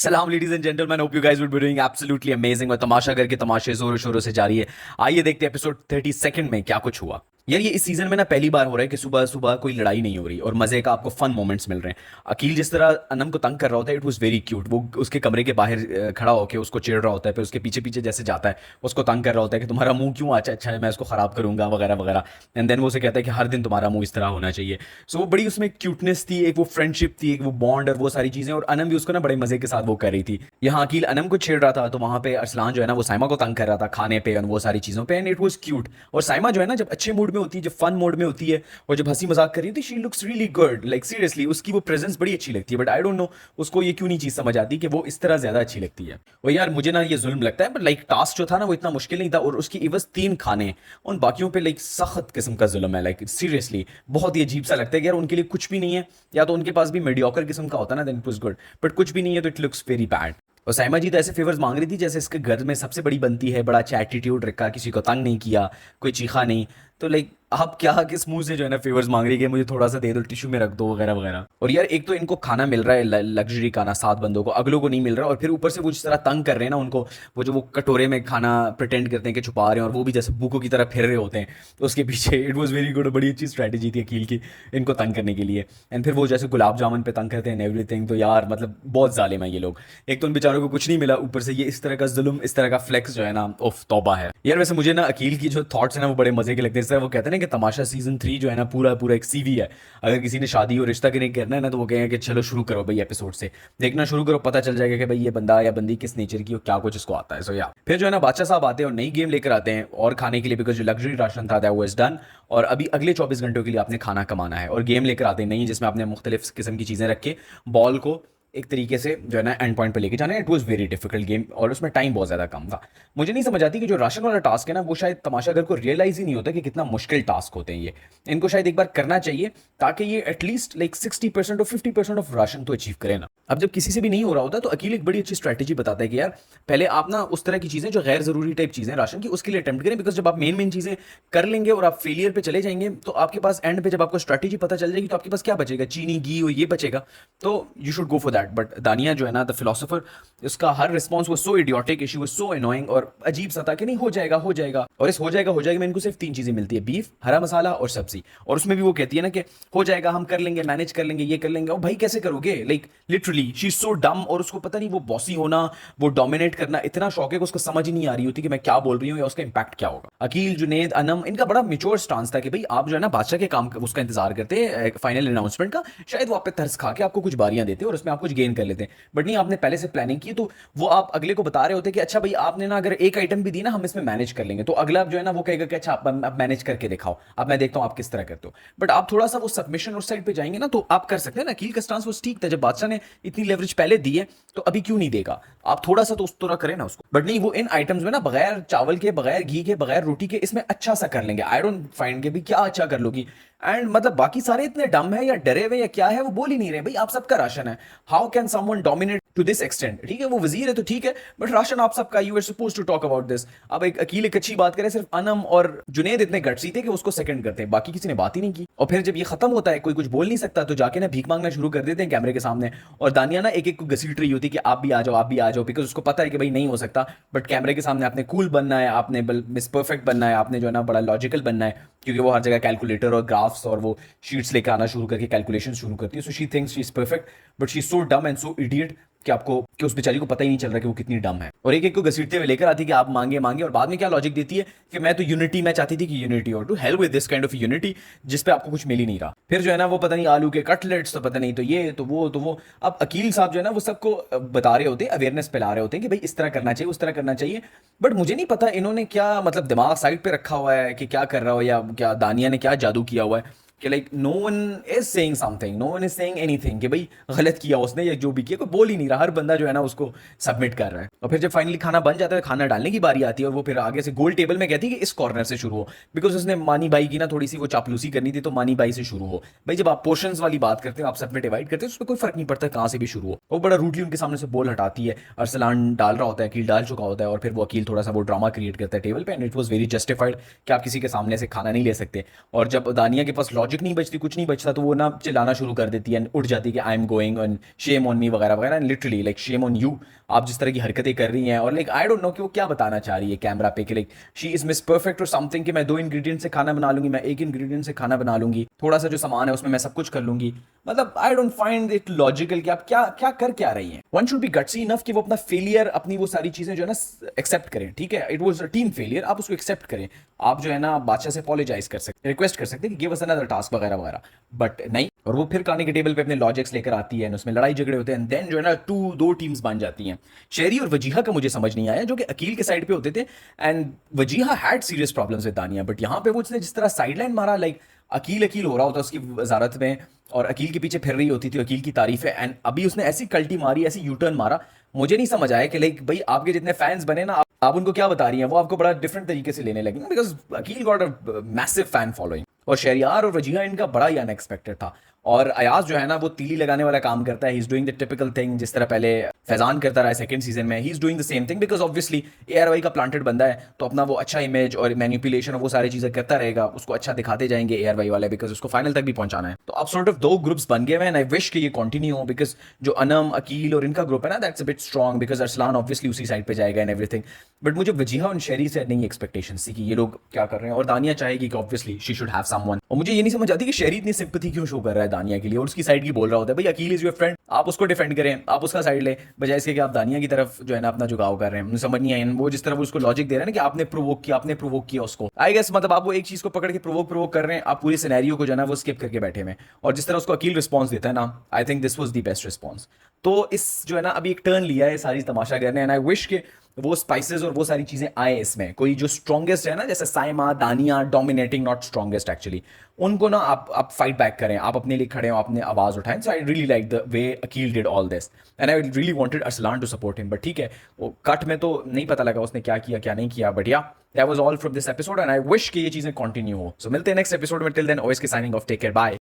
सलाम ladies and gentleman, hope you guys would be doing absolutely amazing. और तमाशा करके तमाशे जोरों शोरों से जारी है। आइए देखते हैं एपिसोड 32 में क्या कुछ हुआ। यार ये इस सीजन में ना पहली बार हो रहा है कि सुबह सुबह कोई लड़ाई नहीं हो रही और मजे का आपको फन मोमेंट्स मिल रहे हैं। अकील जिस तरह अनम को तंग कर रहा होता है, इट वाज वेरी क्यूट। वो उसके कमरे के बाहर खड़ा होकर उसको चिढ़ रहा होता है, फिर उसके पीछे पीछे जैसे जाता है उसको तंग कर रहा होता है कि तुम्हारा मुंह क्यों अच्छा है, मैं इसको खराब करूंगा वगैरह वगैरह। एंड देन वो उसे कहता है कि हर दिन तुम्हारा मुंह इस तरह होना चाहिए। सो वो बड़ी उसमें क्यूटनेस थी, एक वो फ्रेंडशिप थी, एक वो बॉन्ड और वो सारी चीजें। और अनम भी उसको ना बड़े मजे के साथ वो कर रही थी। यहाँ अकील अनम को छेड़ रहा था, तो वहां पे अरसलान जो है ना वो साइमा को तंग कर रहा था खाने पे और वो सारी चीजों पे। And it was cute. और साइमा जो है ना जब अच्छे मूड में होती है, जब फन मूड में होती है और जब हंसी मजाक कर रही होती है, she looks really good. Like seriously उसकी वो प्रेजेंस बड़ी अच्छी लगती है। बट आई डोंट नो उसको ये क्यों नहीं चीज समझ आती कि वो इस तरह ज्यादा अच्छी लगती है। और यार मुझे ना ये जुल्म लगता है, बट लाइक टास्क जो था ना वो इतना मुश्किल नहीं था और उसकी इवज 3 खाने उन बाकियों पे लाइक सख्त किस्म का जुल्म है। लाइक सीरियसली बहुत ही अजीब सा लगता है कि यार उनके लिए कुछ भी नहीं है, या तो उनके पास भी मीडियोकर किस्म का होता ना then it was good, but कुछ भी नहीं है तो इट लुक्स वेरी बैड। और साइमा जी तो ऐसे फेवर्स मांग रही थी जैसे इसके घर में सबसे बड़ी बनती है, बड़ा अच्छा एटीट्यूड रखा, किसी को तंग नहीं किया, कोई चीखा नहीं। तो लाइक आप क्या किस मुंह से जो है ना फेवर्स मांग रही है कि मुझे थोड़ा सा दे दो, टिश्यू में रख दो वगैरह वगैरह। और यार एक तो इनको खाना मिल रहा है लग्जरी खाना 7 बंदों को, अगलों को नहीं मिल रहा। और फिर ऊपर से वो जिस तरह तंग कर रहे हैं ना उनको, वो जो वो कटोरे में खाना प्रिटेंड करते हैं कि छुपा रहे हैं और वो भी जैसे बुकों की तरह फिर रहे होते हैं, तो उसके पीछे इट वॉज वेरी गुड। बड़ी अच्छी स्ट्रैटेजी थी अकील की इनको तंग करने के लिए। एंड फिर वो जैसे गुलाब जामुन पे तंग करते हैं एवरीथिंग। तो यार मतलब बहुत जालिम है ये लोग। एक तो उन बेचारों को कुछ नहीं मिला, ऊपर से ये इस तरह का जुल्म, इस तरह का फ्लेक्स जो है ना, उफ तौबा है यार। वैसे मुझे ना अकील की जो थॉट्स है ना वो बड़े मजे के लगते हैं। इस तरह वो कहते हैं ना कि तमाशा सीजन 3 जो है ना पूरा पूरा एक सीवी है। अगर किसी ने शादी और रिश्ता के नहीं करना है ना, तो वो कहेंगे कि चलो शुरू करो भाई, एपिसोड से देखना शुरू करो, पता चल जाएगा कि भाई ये बंदा या बंदी किस नेचर की और क्या कुछ इसको आता है। सो या फिर जो है ना बादशाह साहब आते हैं और नई गेम लेकर आते हैं और खाने के लिए, बिकॉज जो लग्जरी राशन था वो इज डन। और अभी अगले 24 घंटों के लिए आपने खाना कमाना है और गेम लेकर आते हैं नई, जिसमें आपने मुख्तलिफ किस्म की चीज़ें रख के बॉल को एक तरीके से जो है ना एंड पॉइंट पे लेके जाना है। It was very difficult game और उसमें टाइम बहुत ज़्यादा कम था। मुझे नहीं समझ आती कि जो राशन वाला टास्क है ना वो शायद तमाशा घर को रियलाइज ही नहीं होता कि कितना मुश्किल टास्क होते हैं ये। इनको शायद एक बार करना चाहिए ताकि ये एटलीस्ट लाइक 60% और 50% ऑफ राशन तो अचीव करें ना। अब जब किसी से भी नहीं हो रहा होता तो अकील एक बड़ी अच्छी स्ट्रैटेजी बताता है कि यार पहले आप ना उस तरह की चीज़ें जो गैर ज़रूरी टाइप चीज़ें राशन की उसके लिए अटेम्प्ट करें। बिकॉज जब आप मेन मेन चीज़ें कर लेंगे और आप फेलियर पे चले जाएंगे तो आपके पास एंड पे जब आपको स्ट्रैटेजी पता चल जाएगी तो आपके पास क्या बचेगा, चीनी घी और ये बचेगा। तो you should go for that. But दानिया जो है ना द फिलोसोफर, उसका हर रिस्पॉन्स वो so idiotic, she was so annoying और अजीब सा था कि नहीं हो जाएगा हो जाएगा। और इस हो जाएगा में इनको सिर्फ 3 चीज़ें मिलती है, बीफ, हरा मसाला और सब्जी। और उसमें भी वो कहती है ना कि हो जाएगा, हम कर लेंगे, मैनेज कर लेंगे, ये कर लेंगे। और भाई कैसे करोगे? Like literally she is so डम। और उसको पता नहीं वो बॉसी होना, वो डोमिनेट करना इतना शौक है कि उसको समझ ही नहीं आ रही होती कि मैं क्या बोल रही हूँ या उसका इंपैक्ट क्या होगा। अकील, जुनेद, अनम, इनका बड़ा मिच्योर स्टांस था कि भाई आप जो है ना बादशाह के काम उसका इंतजार करते हैं फाइनल अनाउंसमेंट का, शायद वो आप पे तरस खा के आपको कुछ बारियां देते और उसमें आप कुछ गेन कर लेते हैं। बट नहीं, आपने पहले से प्लानिंग की, तो वो आप अगले को बता रहे होते कि अच्छा भाई आपने ना अगर एक आइटम भी दी ना हम इसमें मैनेज कर लेंगे, तो अगला जो है ना वो कहेगा कि अच्छा आप मैनेज करके दिखाओ, अब मैं देखता हूँ आप किस तरह करते हो। बट आप थोड़ा सा वो सबमिशन उस साइड पे जाएंगे ना तो आप कर सकते हैं ना। अकील का स्टांस वो ठीक था, जब बादशाह ने इतनी लेवरेज पहले दी है तो अभी क्यों नहीं देगा? आप थोड़ा सा तो उस तरह करें ना उसको। बट नहीं, वो इन आइटम्स में ना बगैर चावल के, बगैर घी के, बगैर रोटी के इसमें अच्छा सा कर लेंगे। आई डोंट फाइंड के भी क्या अच्छा कर लोगी। एंड मतलब बाकी सारे इतने डम है या डरे हुए या क्या है वो बोल ही नहीं रहे। भाई आप सबका राशन है, how can someone dominate to this extent? ठीक है वो वजीर है तो ठीक है, बट राशन आप सबका, you are suppose to talk about this. अब एक अकील एक अच्छी बात करें, सिर्फ अनम और जुनेद इतने गट्सी थे कि उसको सेकंड करते हैं, बाकी किसी ने बात ही नहीं की। और फिर जब ये खत्म होता है, कोई कुछ बोल नहीं सकता, तो जाके ना भीख मांगना शुरू कर देते हैं कैमरे के सामने। और दानिया ना एक एक को घसीट रही होती है कि आप भी आ जाओ, आप भी आ जाओ, बिकॉज उसको पता है कि भाई नहीं हो सकता। बट कैमरे के सामने आपने कूल बनना है, आपने मिस परफेक्ट बनना है, आपने जो है ना बड़ा लॉजिकल बनना है, क्योंकि वो हर जगह कैलकुलेटर और ग्राफ्स और वो शीट्स लेकर आना शुरू करके कैलकुलेशन शुरू करती है। So she thinks she is perfect, but she is so डम एंड सो इडियट कि आपको, कि उस बेचारी को पता ही नहीं चल रहा कि वो कितनी डम है। और एक एक को घसीटते हुए लेकर आती है कि आप मांगे मांगे, और बाद में क्या लॉजिक देती है कि मैं तो यूनिटी, मैं चाहती थी कि यूनिटी, और to hell with this kind of unity जिस पे आपको कुछ मिल ही नहीं रहा। फिर जो है ना वो पता नहीं आलू के कटलेट्स, तो पता नहीं तो ये तो वो तो वो। अब अकील साहब जो है ना वो सबको बता रहे होते हैं, अवेयरनेस फैला रहे होते हैं कि भाई इस तरह करना चाहिए, उस तरह करना चाहिए। बट मुझे नहीं पता इन्होंने क्या मतलब दिमाग साइड पे रखा हुआ है कि क्या कर रहा हो, या क्या दानिया ने क्या जादू किया हुआ है कि like no one is saying something, no one is saying anything कि भाई गलत किया उसने या जो भी किया, कोई बोल ही नहीं रहा। हर बंदा जो है ना उसको सबमिट कर रहा है। और फिर जब फाइनली खाना बन जाता है, खाना डालने की बारी आती है, और वो फिर आगे से गोल टेबल में कहती है कि इस कॉर्नर से शुरू हो, बिकॉज उसने मानी बाई की ना थोड़ी सी वो चापलूसी करनी थी, तो मानी बाई से शुरू हो। भाई जब आप पोर्शंस वाली बात करते हो, आप सब में डिवाइड करते हो, उसमें कोई फर्क नहीं पड़ता कहाँ से भी शुरू हो। वो बड़ा रूटली उनके सामने से बोल हटाती है। अरसलान डाल रहा होता है, अकील डाल चुका होता है, और फिर वो अकील थोड़ा सा वो ड्रामा क्रिएट करता है टेबल पे, and it was very justified कि आप किसी के सामने से खाना नहीं ले सकते। और जब दानिया के पास लॉजिक लॉजिक नहीं बचती, कुछ नहीं बचता, तो वो ना चिल्लाना शुरू कर देती है, उठ जाती है कि I am going on, shame on me वगैरह वगैरह, and literally like shame on you, आप जिस तरह की हरकतें कर रही हैं। और लाइक आई डोंट नो कि वो क्या बताना चाह रही है कैमरा पे कि like she is miss perfect और समथिंग, कि मैं 2 इंग्रेडिएंट से खाना बना लूंगी, मैं 1 इंग्रेडिएंट से खाना बना लूंगी, थोड़ा सा जो सामान है उसमें मैं सब कुछ कर लूंगी। मतलब I don't find it logical कि आप क्या क्या कर क्या रही हैं। One should be gutsy enough कि वो अपना फेलियर, अपनी वो सारी चीजें जो है ना एक्सेप्ट करें, ठीक है, it was a team failure, आप उसको एक्सेप्ट करें। आप जो है ना बादशाह से अपोलोजाइज कर सकते, रिक्वेस्ट कर सकते कि गिव अस अनदर टास्क वगैरह वगैरह, बट नहीं। और वो फिर खाने के टेबल पे अपने लॉजिक्स लेकर आती है, उसमें लड़ाई झगड़े होते हैं, देन जो है ना दो टीम्स बन जाती हैं। शेरी और वजीहा का मुझे समझ नहीं आया, जो कि अकील के साइड पे होते थे, and Wajiha had serious problems with दानिया, बट यहाँ पे वो उसने जिस तरह साइडलाइन मारा, लाइक अकील अकील हो रहा होता उसकी वजारत में, और अकील के पीछे फिर रही होती थी, अकील की तारीफ है, एंड अभी उसने ऐसी कल्टी मारी, ऐसी यू टर्न मारा, मुझे नहीं समझ आया कि लाइक भाई आपके जितने फैंस बने ना, आप उनको क्या बता रही हैं, वो आपको बड़ा डिफरेंट तरीके से लेने लगे, because Aqeel got a massive fan following. और शहरियार और वजीहा इनका बड़ा ही अनएक्सपेक्टेड था। और अयाज जो है ना वो तीली लगाने वाला काम करता है, he is doing the typical thing, जिस तरह पहले फैजान करता रहा सेकंड सीजन में, he is doing the same thing, because obviously ARY का प्लांटेड बंदा है, तो अपना वो अच्छा इमेज और मैनिपुलेशन और वो सारी चीजें करता रहेगा, उसको अच्छा दिखाते जाएंगे एआरवाई वाले, बिकॉज उसको फाइनल तक भी पहुंचाना है। तो अब सॉर्ट ऑफ 2 ग्रुप्स बन गए हैं, आई विश कि ये कंटिन्यू हो, बिकॉज जो अनम, अकील और इनका ग्रुप है ना, that's a bit strong, because Arsalan obviously उसी साइड पे जाएगा एंड एवरीथिंग। बट मुझे वजीहा और शेरी से नहीं एक्सपेक्टेशन थी कि ये लोग क्या कर रहे हैं, और दानिया चाहेगी कि obviously she should have someone. और मुझे ये नहीं समझ आती कि शेरी इतनी सिंपैथी क्यों शो कर रहा है दानिया के लिए, और उसकी साइड की बोल रहा होता है, भाई अकील इज योर फ्रेंड, आप उसको डिफेंड करें, आप उसका साइड ले, बजाय इसके कि आप दानिया की तरफ जो है ना अपना झुकाव कर रहे हैं। मुझे समझ नहीं आया वो जिस तरह वो उसको लॉजिक दे रहे हैं ना कि आपने प्रोवोक किया, आपने प्रोवोक किया उसको, आई गेस मतलब आप वो एक चीज को पकड़ के प्रोवोक कर रहे हैं, आप पूरे सिनेरियो को जो है ना वो स्किप करके बैठे हुए। और जिस तरह उसको अकील रिस्पॉन्स देता है ना, I think this was the best response. तो इस जो है ना अभी एक टर्न लिया है सारी तमाशागर ने, एंड आई विश के वो स्पाइसेस और वो सारी चीजें आए इसमें, कोई जो स्ट्रॉन्गेस्ट है ना, जैसे साइमा, दानिया, डोमिनेटिंग, नॉट स्ट्रॉन्गेस्ट एक्चुअली, उनको ना आप फाइट बैक करें, आप अपने लिए खड़े हो, आपने आवाज उठाएं। So I really like the way Akeel did all this, and I really wanted Arsalan to support him, but ठीक है, वो कट में तो नहीं पता लगा उसने क्या किया क्या नहीं किया, but yeah that was all from this episode, and I wish कि ये चीजें कंटिन्यू हो। सो मिलते हैं नेक्स्ट एपिसोड में, टिल देन ओएस के signing off, take care, bye.